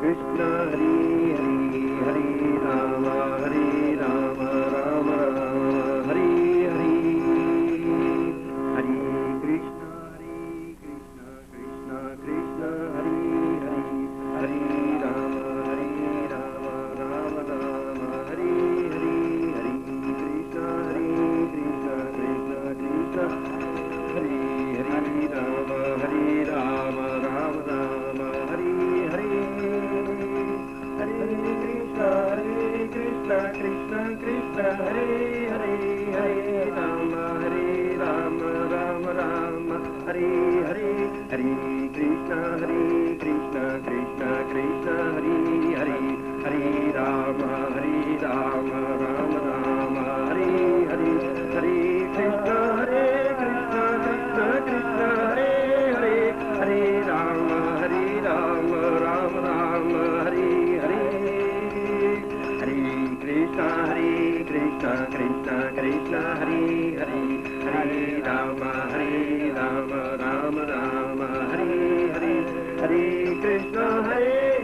Krishna, Hare Hare, Hare Rama, Rama Rama, Hare Hare. Hare Krishna, Krishna Krishna, Hare Hare, Hare Rama, Rama Rama, Hare Hare. Hare Krishna, Krishna Krishna, Hare Hare Rama, Rama Rama, Hare Hare. Hare Krishna, Krishna Krishna, Hare Hare, Hare Rama, Rama Rama, Hare Hare. Hare Krishna, Krishna Krishna, Hare Hare, Hare Rama, Rama Rama, Hare Hare. Hare Krishna, Krishna Krishna, Hare Hare, Hare Rama, Rama Rama, Hare Hare. Hare Krishna,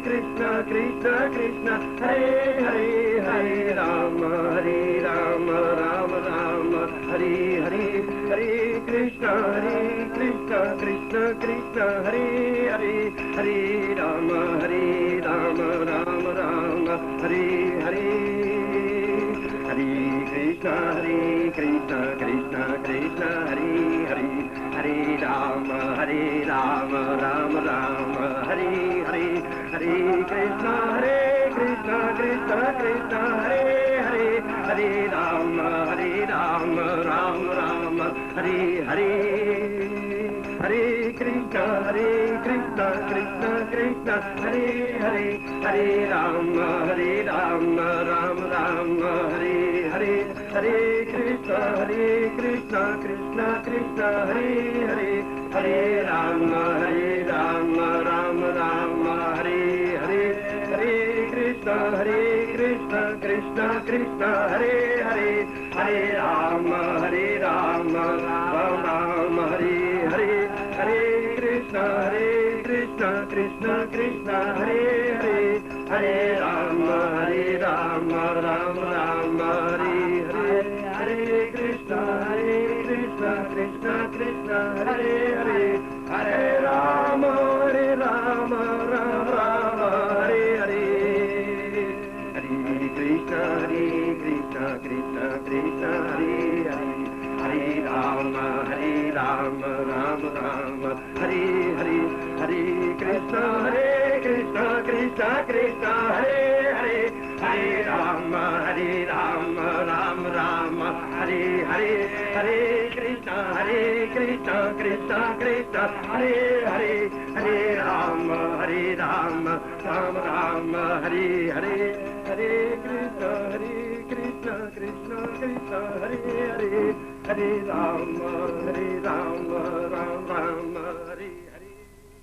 Krishna Krishna, Hare Hare, Hare Rama, Rama Rama, Hare Hare. Hare Krishna, Krishna Krishna, Hare Hare, Hare Rama, Rama Rama, Hare Hare. Hare Krishna, Krishna Krishna, Hare Hare, Hare Rama, Rama Rama, Hare Hare. Hare Krishna, Krishna Krishna, Hare Hare, Hare Rama, Rama Rama, Hare Hare. Hare Krishna, Krishna Krishna, Hare Hare, Hare Rama, Rama Rama, Hare Hare. Hare Krishna, Krishna Krishna, Hare Hare, Hare Rama, Rama Rama, Hare Hare. Hare Krishna, Krishna Krishna, Hare Hare, Hare Rama, Rama Rama, Hare Hare. Hare Krishna, Krishna Hare Hare, Hare Rama, Rama Rama, Hare Hare. Hare Krishna, Krishna Krishna, Hare Hare, Hare Rama, Rama Rama, Hare Hare. Hare Krishna, Krishna Hare Hare, Hare Rama, Rama Rama, Hare Hare. Hare Krishna, Krishna Hare Hare, Hare Rama, Rama Rama, Hare Hare. Hare Krishna, Krishna Hare Hare, Hare Rama, Rama Rama, Hare Hare. Hare Krishna, Krishna Hare Hare, Hare Rama, Rama Rama, Hare Hare. Hare Krishna, Krishna Hare Hare, Hare Rama, Rama Rama, Hare Hare.